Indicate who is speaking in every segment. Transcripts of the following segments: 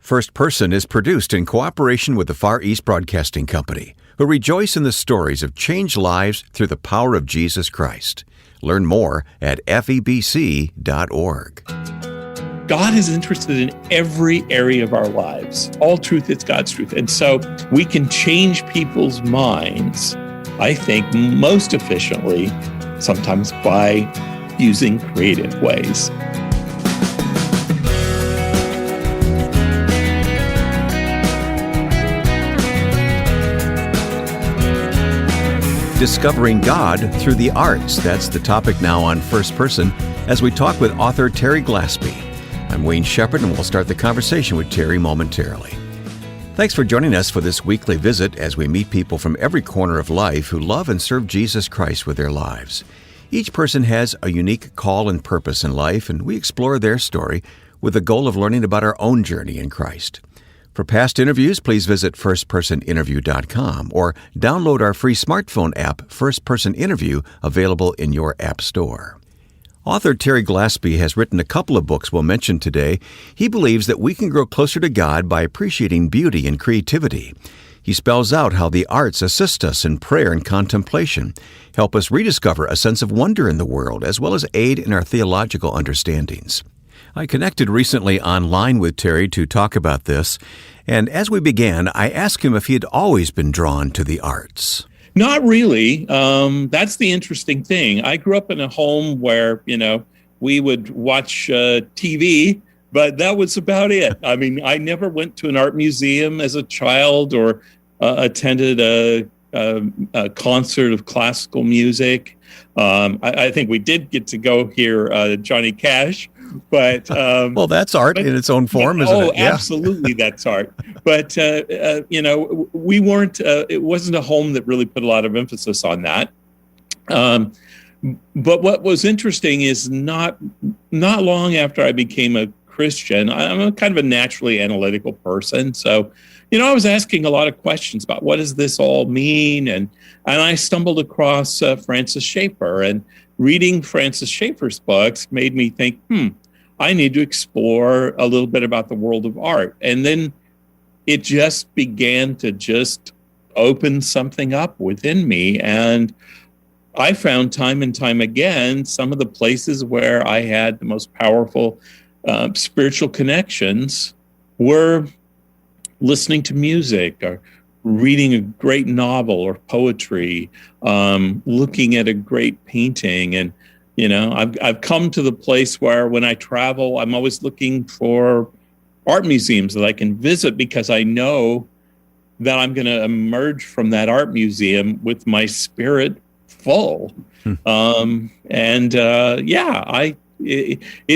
Speaker 1: First Person is produced in cooperation with the Far East Broadcasting Company, who rejoice in the stories of changed lives through the power of Jesus Christ. Learn more at FEBC.org.
Speaker 2: God is interested in every area of our lives. All truth is God's truth. And so we can change people's minds, I think, most efficiently, sometimes by using creative ways.
Speaker 1: Discovering God through the arts. That's the topic now on First Person as we talk with author Terry Glaspey. I'm Wayne Shepherd, and we'll start the conversation with Terry momentarily. Thanks for joining us for this weekly visit as we meet people from every corner of life who love and serve Jesus Christ with their lives. Each person has a unique call and purpose in life, and we explore their story with the goal of learning about our own journey in Christ. For past interviews, please visit firstpersoninterview.com or download our free smartphone app, First Person Interview, available in your app store. Author Terry Glaspey has written a couple of books we'll mention today. He believes that we can grow closer to God by appreciating beauty and creativity. He spells out how the arts assist us in prayer and contemplation, help us rediscover a sense of wonder in the world, as well as aid in our theological understandings. I connected recently online with Terry to talk about this, and as we began, I asked him if he had always been drawn to the arts.
Speaker 2: Not really. That's the interesting thing. I grew up in a home where, we would watch TV, but that was about it. I mean, I never went to an art museum as a child or attended a concert of classical music. I think we did get to go hear Johnny Cash. But
Speaker 1: well, that's art in its own form, isn't it?
Speaker 2: Oh, yeah. Absolutely, that's art. But we weren't. It wasn't a home that really put a lot of emphasis on that. But what was interesting is not long after I became a Christian, I'm a kind of a naturally analytical person. So, I was asking a lot of questions about what does this all mean, and I stumbled across Francis Schaeffer, and reading Francis Schaeffer's books made me think, I need to explore a little bit about the world of art. And then it just began to just open something up within me. And I found time and time again, some of the places where I had the most powerful spiritual connections were listening to music or reading a great novel or poetry, looking at a great painting. And, I've come to the place where when I travel, I'm always looking for art museums that I can visit because I know that I'm going to emerge from that art museum with my spirit full.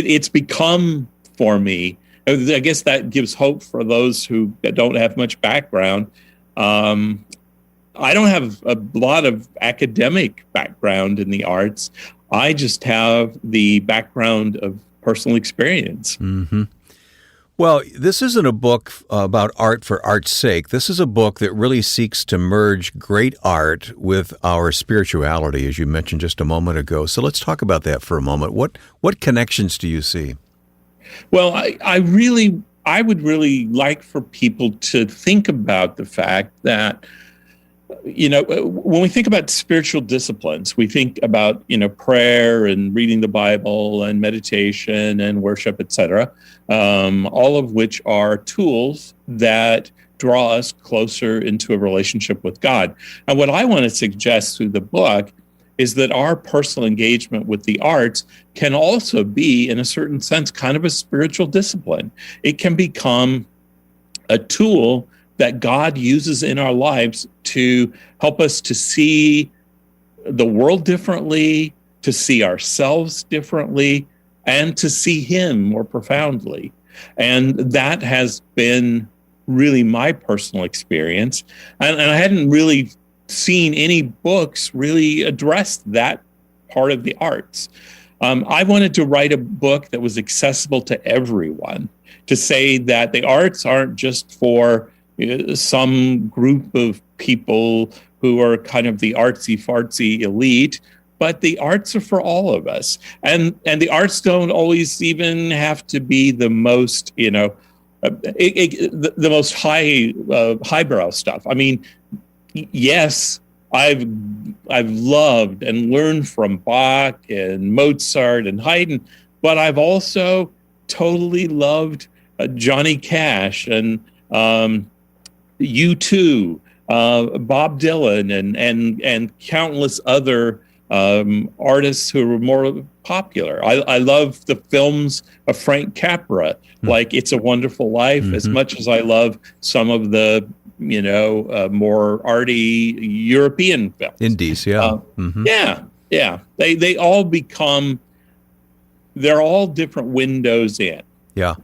Speaker 2: It's become for me. I guess that gives hope for those who don't have much background. I don't have a lot of academic background in the arts. I just have the background of personal experience.
Speaker 1: Mm-hmm. Well, this isn't a book about art for art's sake. This is a book that really seeks to merge great art with our spirituality, as you mentioned just a moment ago. So let's talk about that for a moment. What connections do you see?
Speaker 2: Well, I would really like for people to think about the fact that, when we think about spiritual disciplines, we think about, prayer and reading the Bible and meditation and worship, etc., all of which are tools that draw us closer into a relationship with God. And what I want to suggest through the book is that our personal engagement with the arts can also be, in a certain sense, kind of a spiritual discipline. It can become a tool that God uses in our lives to help us to see the world differently, to see ourselves differently, and to see Him more profoundly. And that has been really my personal experience. And I hadn't really seen any books really address that part of the arts. I wanted to write a book that was accessible to everyone, to say that the arts aren't just for some group of people who are kind of the artsy-fartsy elite, but the arts are for all of us. And the arts don't always even have to be the most, the most highbrow stuff. I mean, yes, I've loved and learned from Bach and Mozart and Haydn, but I've also totally loved Johnny Cash and U2, Bob Dylan, and countless other artists who were more popular. I love the films of Frank Capra, like It's a Wonderful Life, as much as I love some of the more arty European films.
Speaker 1: Indies, yeah.
Speaker 2: Yeah. They all become, they're all different windows in.
Speaker 1: Yeah.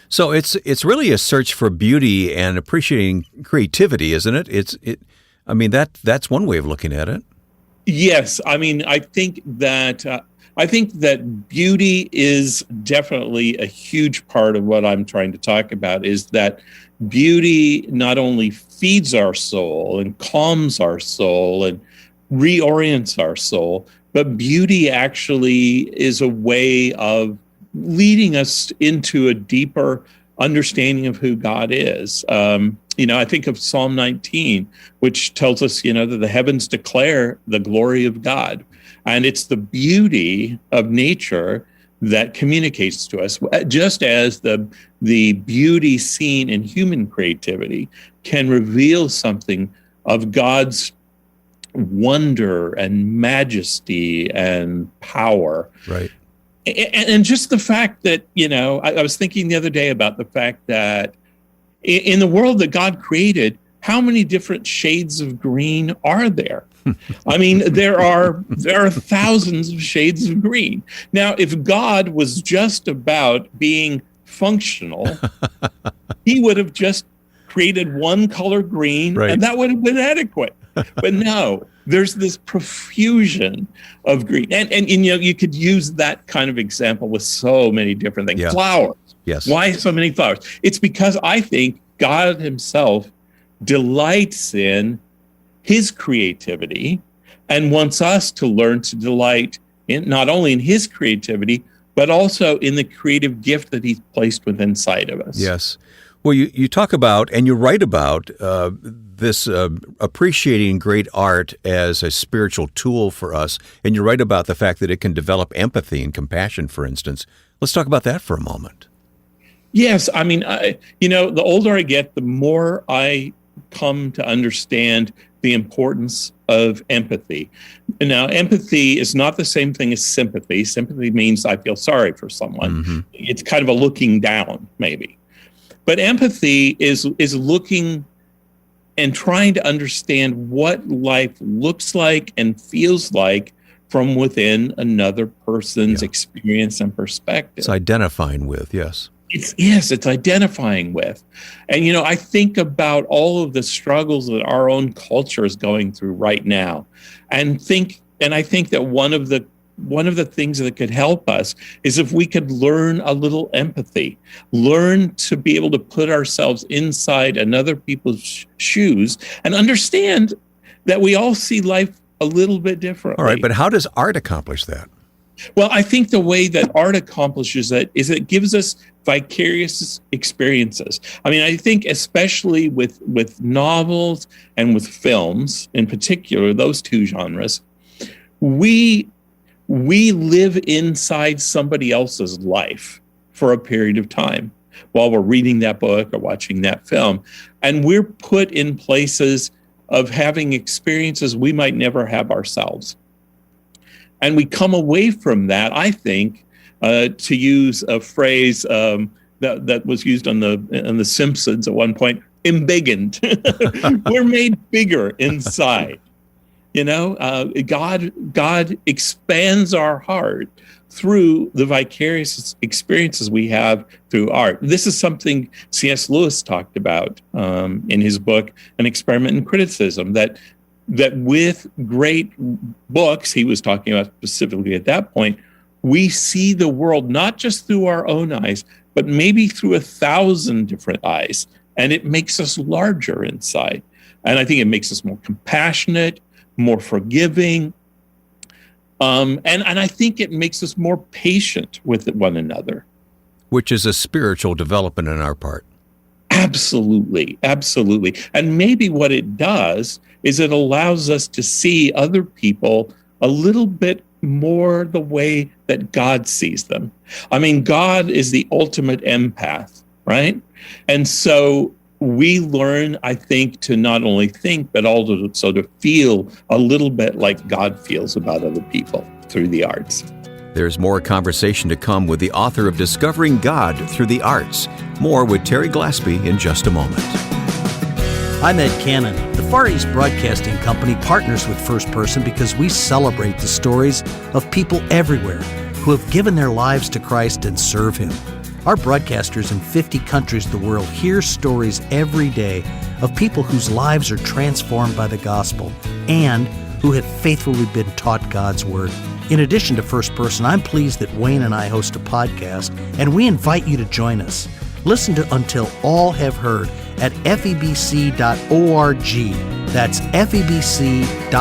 Speaker 1: So it's really a search for beauty and appreciating creativity, isn't it? That's one way of looking at it.
Speaker 2: Yes, I mean, I think that beauty is definitely a huge part of what I'm trying to talk about. Is that beauty not only feeds our soul and calms our soul and reorients our soul, but beauty actually is a way of leading us into a deeper understanding of who God is. I think of Psalm 19, which tells us, that the heavens declare the glory of God. And it's the beauty of nature that communicates to us, just as the beauty seen in human creativity can reveal something of God's wonder and majesty and power.
Speaker 1: Right.
Speaker 2: And just the fact that, I was thinking the other day about the fact that in the world that God created, how many different shades of green are there? I mean, there are thousands of shades of green. Now, if God was just about being functional, he would have just created one color green, right, and that would have been adequate. But no, there's this profusion of green. And you could use that kind of example with so many different things. Yeah. Flowers.
Speaker 1: Yes.
Speaker 2: Why so many flowers? It's because I think God himself delights in his creativity and wants us to learn to delight in not only in his creativity, but also in the creative gift that he's placed within inside of us.
Speaker 1: Yes. Well, you talk about and you write about this appreciating great art as a spiritual tool for us, and you write about the fact that it can develop empathy and compassion, for instance. Let's talk about that for a moment.
Speaker 2: Yes, I mean, the older I get, the more I come to understand the importance of empathy. Now, empathy is not the same thing as sympathy. Sympathy means I feel sorry for someone. Mm-hmm. It's kind of a looking down, maybe. But empathy is looking and trying to understand what life looks like and feels like from within another person's experience and perspective.
Speaker 1: It's identifying with, yes.
Speaker 2: It's identifying with. And, I think about all of the struggles that our own culture is going through right now. And I think that one of the things that could help us is if we could learn a little empathy, learn to be able to put ourselves inside another people's shoes and understand that we all see life a little bit differently.
Speaker 1: All right, but how does art accomplish that?
Speaker 2: Well, I think the way that art accomplishes that is it gives us vicarious experiences. I mean, I think especially with novels and with films in particular, those two genres, we live inside somebody else's life for a period of time while we're reading that book or watching that film. And we're put in places of having experiences we might never have ourselves. And we come away from that, I think, to use a phrase that was used on the Simpsons at one point, embiggened. We're made bigger inside. God expands our heart through the vicarious experiences we have through art. This is something C.S. Lewis talked about in his book, An Experiment in Criticism, that with great books, he was talking about specifically at that point, we see the world not just through our own eyes, but maybe through 1,000 different eyes. And it makes us larger inside. And I think it makes us more compassionate, more forgiving. And I think it makes us more patient with one another.
Speaker 1: Which is a spiritual development on our part.
Speaker 2: Absolutely, absolutely. And maybe what it does is it allows us to see other people a little bit more the way that God sees them. I mean, God is the ultimate empath, right? And so we learn, I think, to not only think, but also to feel a little bit like God feels about other people through the arts.
Speaker 1: There's more conversation to come with the author of Discovering God Through the Arts. More with Terry Glaspey in just a moment.
Speaker 3: I'm Ed Cannon. The Far East Broadcasting Company partners with First Person because we celebrate the stories of people everywhere who have given their lives to Christ and serve Him. Our broadcasters in 50 countries of the world hear stories every day of people whose lives are transformed by the gospel and who have faithfully been taught God's Word. In addition to First Person, I'm pleased that Wayne and I host a podcast, and we invite you to join us. Listen to Until All Have Heard at FEBC.org. That's FEBC.org.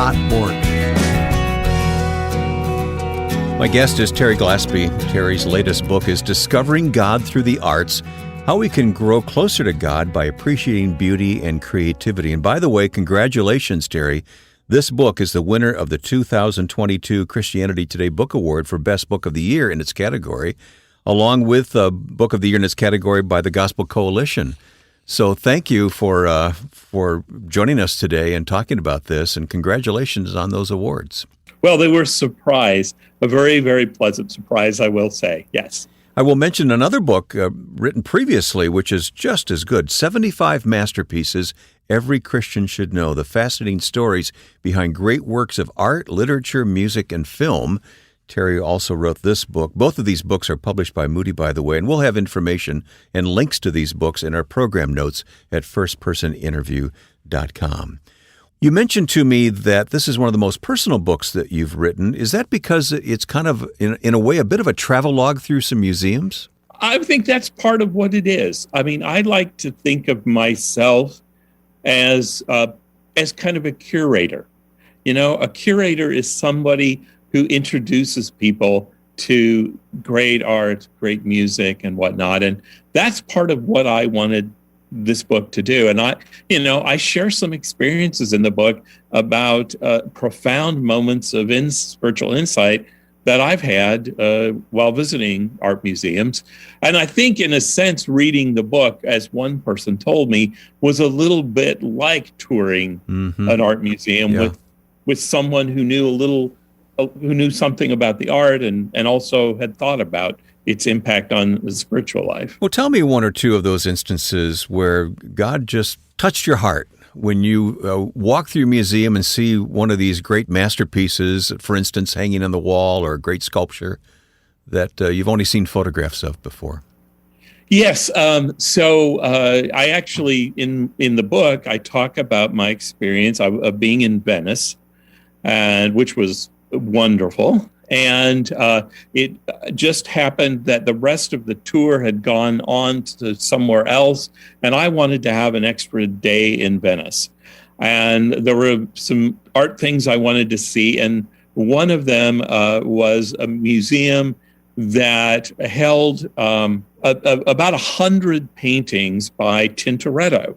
Speaker 1: My guest is Terry Glaspey. Terry's latest book is Discovering God Through the Arts, How We Can Grow Closer to God by Appreciating Beauty and Creativity. And by the way, congratulations, Terry. This book is the winner of the 2022 Christianity Today Book Award for Best Book of the Year in its category, along with the Book of the Year in its category by the Gospel Coalition. So thank you for joining us today and talking about this, and congratulations on those awards.
Speaker 2: Well, they were a surprise, a very, very pleasant surprise, I will say. Yes.
Speaker 1: I will mention another book written previously, which is just as good, 75 Masterpieces Every Christian Should Know, the fascinating stories behind great works of art, literature, music, and film. Terry also wrote this book. Both of these books are published by Moody, by the way, and we'll have information and links to these books in our program notes at firstpersoninterview.com. You mentioned to me that this is one of the most personal books that you've written. Is that because it's kind of, in a way, a bit of a travel log through some museums?
Speaker 2: I think that's part of what it is. I mean, I like to think of myself as kind of a curator. You know, a curator is somebody who introduces people to great art, great music, and whatnot. And that's part of what I wanted this book to do. And I share some experiences in the book about profound moments of spiritual insight that I've had while visiting art museums. And I think, in a sense, reading the book, as one person told me, was a little bit like touring an art museum with someone who knew who knew something about the art and also had thought about its impact on the spiritual life.
Speaker 1: Well, tell me one or two of those instances where God just touched your heart when you walk through a museum and see one of these great masterpieces, for instance, hanging on the wall, or a great sculpture that you've only seen photographs of before.
Speaker 2: Yes. So I actually, in the book, I talk about my experience of being in Venice, which was wonderful. And it just happened that the rest of the tour had gone on to somewhere else, and I wanted to have an extra day in Venice. And there were some art things I wanted to see, and one of them was a museum that held about 100 paintings by Tintoretto.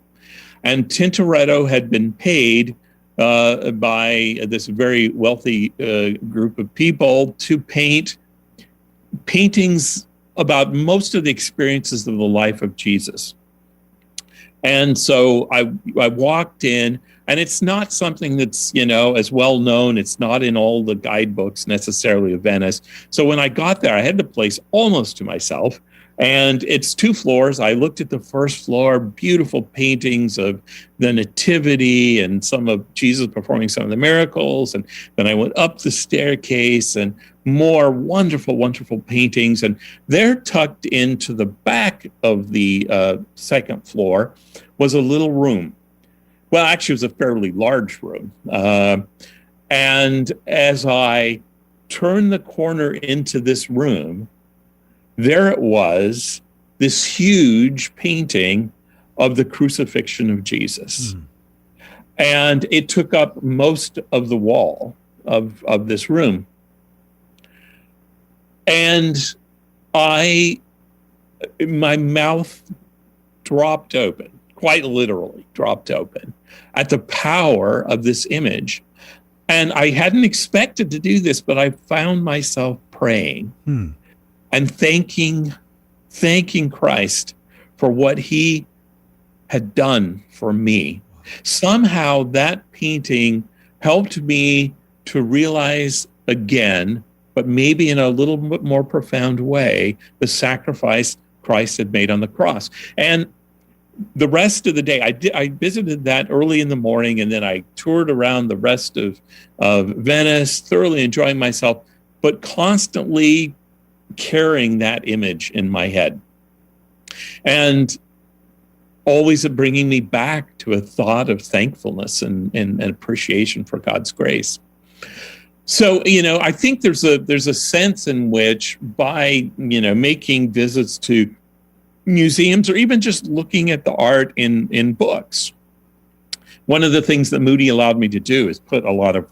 Speaker 2: And Tintoretto had been paid by this very wealthy group of people to paint paintings about most of the experiences of the life of Jesus. And so I walked in, and it's not something that's, as well known. It's not in all the guidebooks necessarily of Venice. So when I got there, I had the place almost to myself. And it's 2 floors. I looked at the first floor, beautiful paintings of the Nativity and some of Jesus performing some of the miracles. And then I went up the staircase and more wonderful, wonderful paintings. And there, tucked into the back of the second floor, was a little room. Well, actually, it was a fairly large room. And as I turned the corner into this room, there it was, this huge painting of the crucifixion of Jesus. And it took up most of the wall of this room. And my mouth dropped open, quite literally dropped open, at the power of this image. And I hadn't expected to do this, but I found myself praying and thanking Christ for what he had done for me. Somehow that painting helped me to realize again, but maybe in a little bit more profound way, the sacrifice Christ had made on the cross. And the rest of the day, I visited that early in the morning, and then I toured around the rest of Venice, thoroughly enjoying myself, but constantly carrying that image in my head. And always bringing me back to a thought of thankfulness and appreciation for God's grace. So, I think there's a sense in which by, making visits to museums or even just looking at the art in books, one of the things that Moody allowed me to do is put a lot of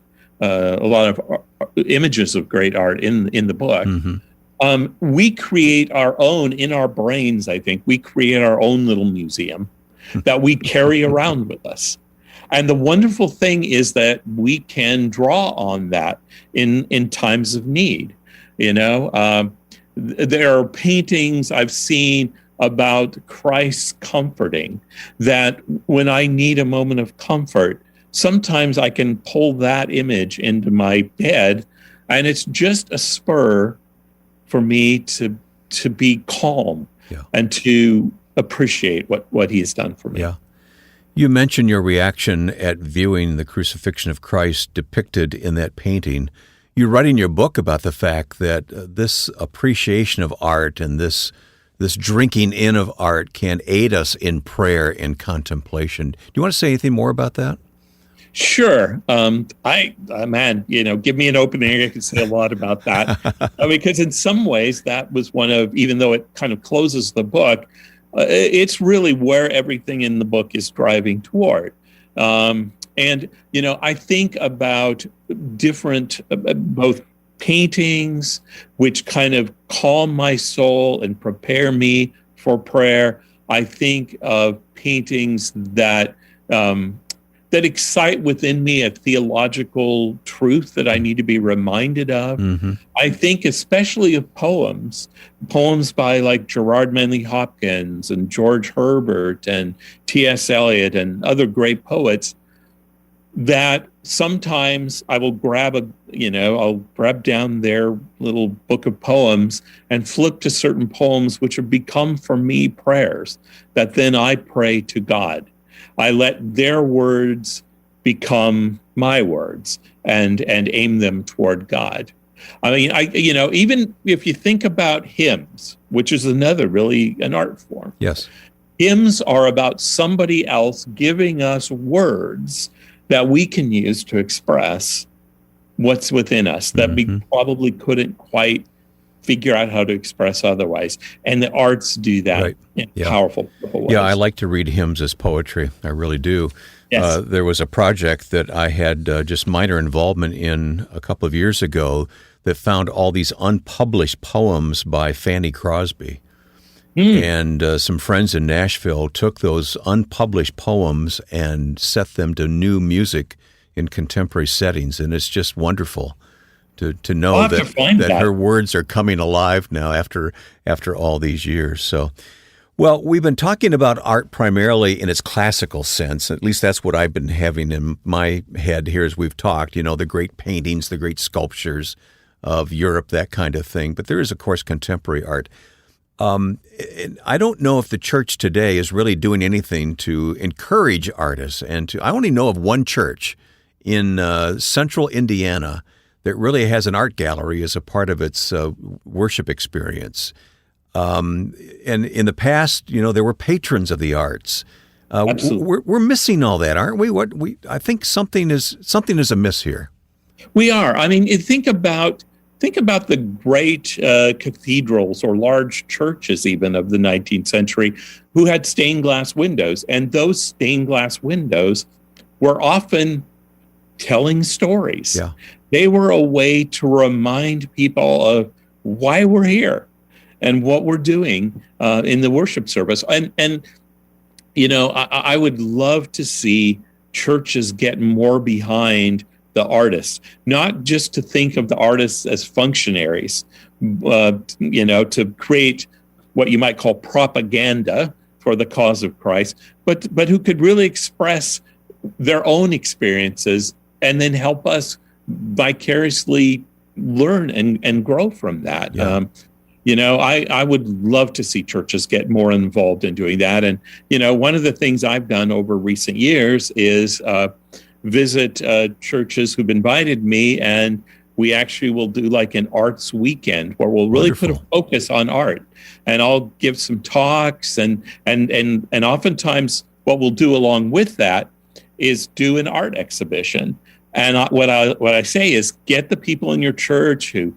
Speaker 2: images of great art in the book. We create our own, in our brains, I think, we create our own little museum that we carry around with us. And the wonderful thing is that we can draw on that in times of need. There are paintings I've seen about Christ comforting, that when I need a moment of comfort, sometimes I can pull that image into my head, and it's just a spur for me to be calm and to appreciate what he has done for me.
Speaker 1: Yeah. You mentioned your reaction at viewing the crucifixion of Christ depicted in that painting. You write in your book about the fact that this appreciation of art and this drinking in of art can aid us in prayer and contemplation. Do you want to say anything more about that?
Speaker 2: Sure. Man, give me an opening. I can say a lot about that because in some ways that was one of, even though it kind of closes the book, it's really where everything in the book is driving toward. And, I think about different, both paintings, which kind of calm my soul and prepare me for prayer. I think of paintings that excite within me a theological truth that I need to be reminded of. I think especially of poems by like Gerard Manley Hopkins and George Herbert and T.S. Eliot and other great poets, that sometimes I will I'll grab down their little book of poems and flip to certain poems which have become for me prayers that then I pray to God. I let their words become my words and aim them toward God. I mean, even if you think about hymns, which is another really an art form.
Speaker 1: Yes.
Speaker 2: Hymns are about somebody else giving us words that we can use to express what's within us that we probably couldn't quite figure out how to express otherwise. And the arts do that in powerful ways.
Speaker 1: Yeah, I like to read hymns as poetry. I really do.
Speaker 2: Yes.
Speaker 1: There was a project that I had just minor involvement in a couple of years ago that found all these unpublished poems by Fanny Crosby. And some friends in Nashville took those unpublished poems and set them to new music in contemporary settings. And it's just wonderful to know that her words are coming alive now after all these years. So, well, we've been talking about art primarily in its classical sense. At least that's what I've been having in my head here as we've talked, the great paintings, the great sculptures of Europe, that kind of thing. But there is, of course, contemporary art. I don't know if the church today is really doing anything to encourage artists. I only know of one church in central Indiana that really has an art gallery as a part of its worship experience. And in the past, there were patrons of the arts.
Speaker 2: Absolutely.
Speaker 1: We're missing all that, aren't we? I think something is amiss here.
Speaker 2: We are. I mean, think about the great cathedrals or large churches even of the 19th century who had stained glass windows. And those stained glass windows were often telling stories.
Speaker 1: Yeah.
Speaker 2: They were a way to remind people of why we're here and what we're doing in the worship service. And I would love to see churches get more behind the artists, not just to think of the artists as functionaries, to create what you might call propaganda for the cause of Christ, but who could really express their own experiences and then help us vicariously learn and grow from that.
Speaker 1: Yeah.
Speaker 2: I would love to see churches get more involved in doing that. And, one of the things I've done over recent years is visit churches who've invited me, and we actually will do like an arts weekend where we'll really
Speaker 1: Wonderful.
Speaker 2: put a focus on art. And I'll give some talks, and oftentimes what we'll do along with that is do an art exhibition. And what I say is get the people in your church who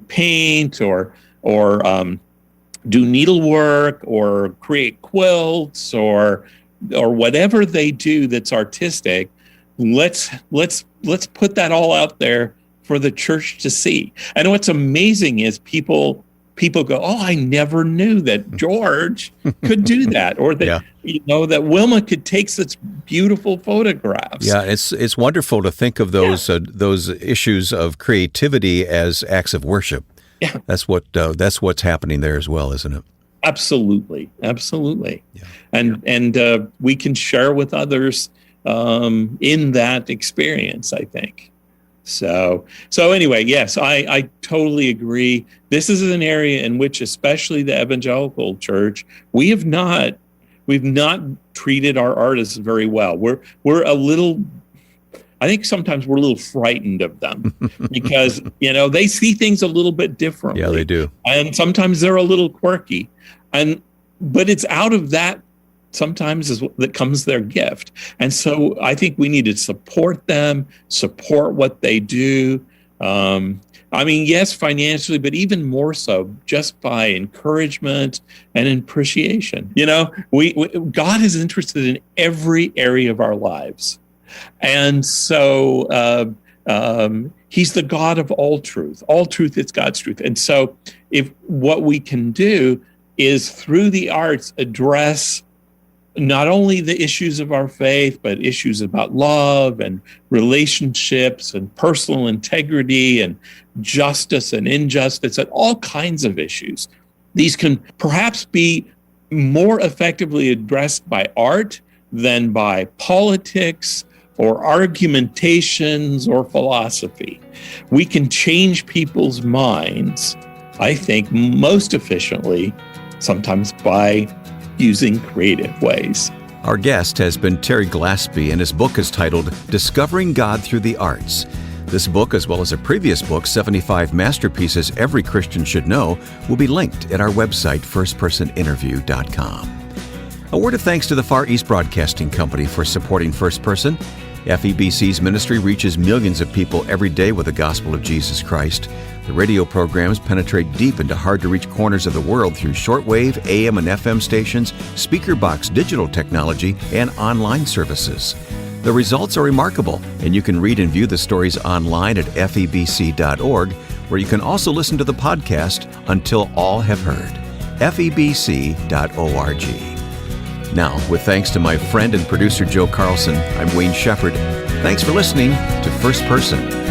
Speaker 2: paint or do needlework or create quilts or whatever they do that's artistic. Let's put that all out there for the church to see. And what's amazing is people go, oh, I never knew that George could do that, or that that Wilma could take such beautiful photographs.
Speaker 1: Yeah, it's wonderful to think of those issues of creativity as acts of worship.
Speaker 2: Yeah,
Speaker 1: that's what's happening there as well, isn't it?
Speaker 2: Absolutely. Yeah. And we can share with others in that experience, I think. So anyway, yes, I totally agree. This is an area in which, especially the evangelical church, we've not treated our artists very well. We're a little, I think sometimes we're a little frightened of them because, they see things a little bit differently.
Speaker 1: Yeah, they do.
Speaker 2: And sometimes they're a little quirky. But it's out of that sometimes that comes their gift. And so I think we need to support them, support what they do. Yes, financially, but even more so just by encouragement and appreciation. God is interested in every area of our lives. And so he's the God of all truth. All truth is God's truth. And so if what we can do is through the arts address not only the issues of our faith, but issues about love and relationships and personal integrity and justice and injustice and all kinds of issues. These can perhaps be more effectively addressed by art than by politics or argumentations or philosophy. We can change people's minds, I think, most efficiently, sometimes by using creative ways.
Speaker 1: Our guest has been Terry Glaspey, and his book is titled Discovering God Through the Arts. This book, as well as a previous book, 75 Masterpieces Every Christian Should Know, will be linked at our website, firstpersoninterview.com. A word of thanks to the Far East Broadcasting Company for supporting First Person. FEBC's ministry reaches millions of people every day with the gospel of Jesus Christ. The radio programs penetrate deep into hard-to-reach corners of the world through shortwave, AM and FM stations, speaker box digital technology, and online services. The results are remarkable, and you can read and view the stories online at febc.org, where you can also listen to the podcast Until All Have Heard. febc.org. Now, with thanks to my friend and producer Joe Carlson, I'm Wayne Shepherd. Thanks for listening to First Person.